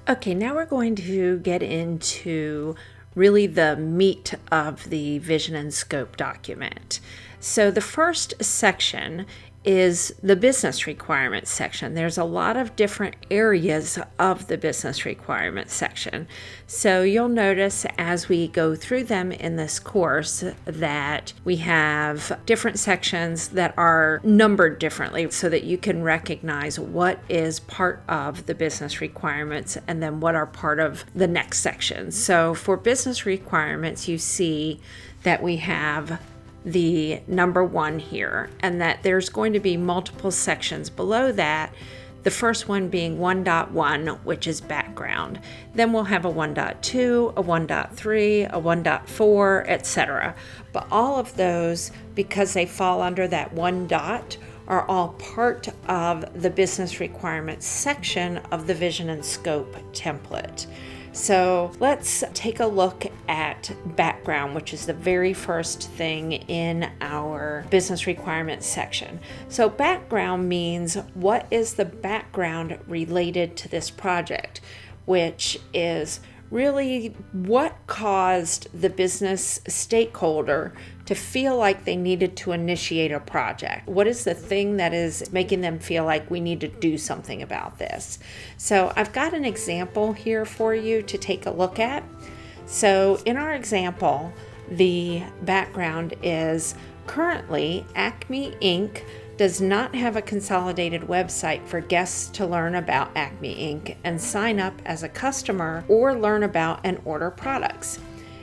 Okay, now we're going to get into really the meat of the vision and scope document. So the first section is the business requirements section. There's a lot of different areas of the business requirements section. So you'll notice as we go through them in this course that we have different sections that are numbered differently so that you can recognize what is part of the business requirements and then what are part of the next section. So for business requirements, you see that we have the number 1 here, and that there's going to be multiple sections below that. The first one being 1.1, which is background. Then we'll have a 1.2, a 1.3, a 1.4, etc. But all of those, because they fall under that 1 dot, are all part of the business requirements section of the vision and scope template. So let's take a look at background, which is the very first thing in our business requirements section. So background means what is the background related to this project, which is really what caused the business stakeholder to feel like they needed to initiate a project. What is the thing that is making them feel like we need to do something about this? So I've got an example here for you to take a look at. So in our example, the background is currently Acme Inc. does not have a consolidated website for guests to learn about Acme Inc. and sign up as a customer or learn about and order products.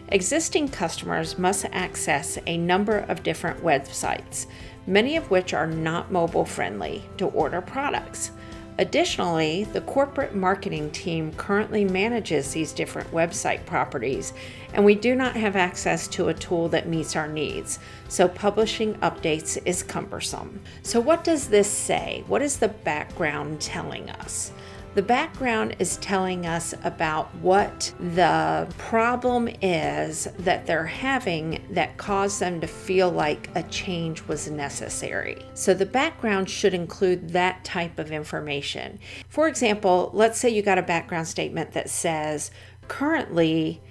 Existing customers must access a number of different websites, many of which are not mobile friendly, to order products. Additionally, the corporate marketing team currently manages these different website properties, and we do not have access to a tool that meets our needs, so publishing updates is cumbersome. So what does this say? What is the background telling us? The background is telling us about what the problem is that they're having that caused them to feel like a change was necessary. So the background should include that type of information. For example, let's say you got a background statement that says, currently,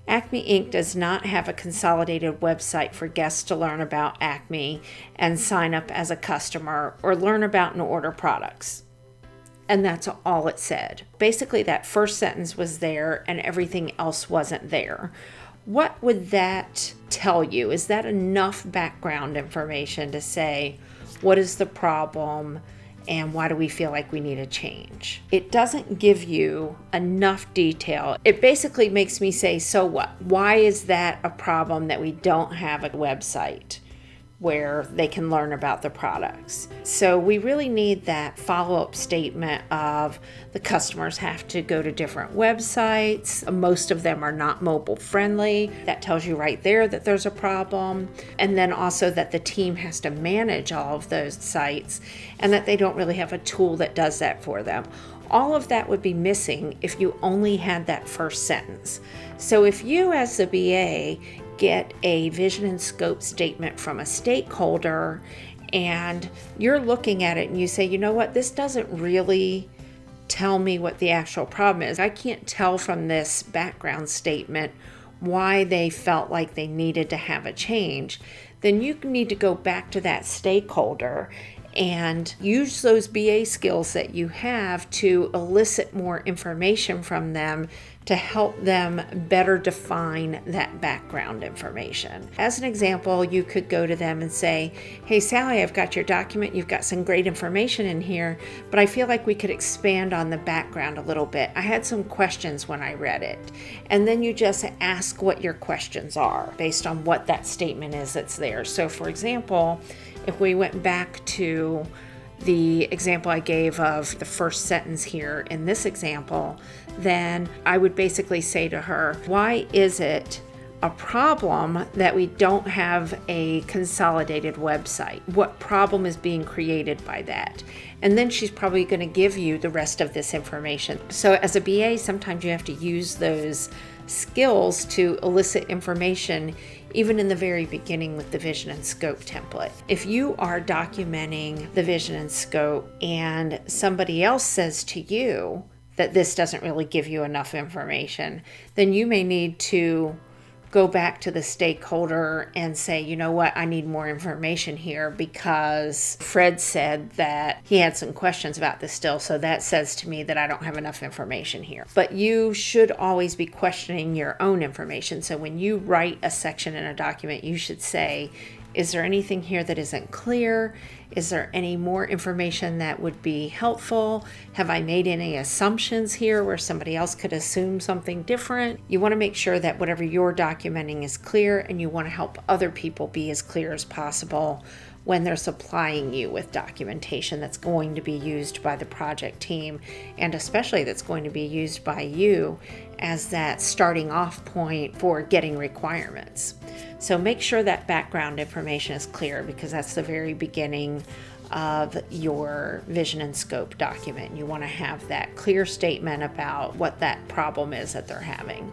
Acme Inc. does not have a consolidated website for guests to learn about Acme and sign up as a customer or learn about and order products. And that's all it said. Basically, that first sentence was there and everything else wasn't there. What would that tell you? Is that enough background information to say, what is the problem and why do we feel like we need a change? It doesn't give you enough detail. It basically makes me say, so what? Why is that a problem that we don't have a website where they can learn about the products? So we really need that follow-up statement of the customers have to go to different websites. Most of them are not mobile friendly. That tells you right there that there's a problem. And then also that the team has to manage all of those sites and that they don't really have a tool that does that for them. All of that would be missing if you only had that first sentence. So if you as the BA get a vision and scope statement from a stakeholder and you're looking at it and you say, you know what, this doesn't really tell me what the actual problem is. I can't tell from this background statement why they felt like they needed to have a change. Then you need to go back to that stakeholder and use those BA skills that you have to elicit more information from them to help them better define that background information. As an example, you could go to them and say, hey Sally, I've got your document, you've got some great information in here, but I feel like we could expand on the background a little bit. I had some questions when I read it. And then you just ask what your questions are based on what that statement is that's there. So for example, if we went back to the example I gave of the first sentence here in this example, then I would basically say to her, why is it a problem that we don't have a consolidated website? What problem is being created by that? And then she's probably going to give you the rest of this information. So as a BA, sometimes you have to use those skills to elicit information even in the very beginning with the vision and scope template. If you are documenting the vision and scope and somebody else says to you that this doesn't really give you enough information, then you may need to go back to the stakeholder and say, you know what, I need more information here because Fred said that he had some questions about this still, so that says to me that I don't have enough information here. But you should always be questioning your own information. So when you write a section in a document, you should say, is there anything here that isn't clear? Is there any more information that would be helpful? Have I made any assumptions here where somebody else could assume something different? You want to make sure that whatever you're documenting is clear, and you want to help other people be as clear as possible when they're supplying you with documentation that's going to be used by the project team, and especially that's going to be used by you as that starting off point for getting requirements. So make sure that background information is clear, because that's the very beginning of your vision and scope document. You want to have that clear statement about what that problem is that they're having.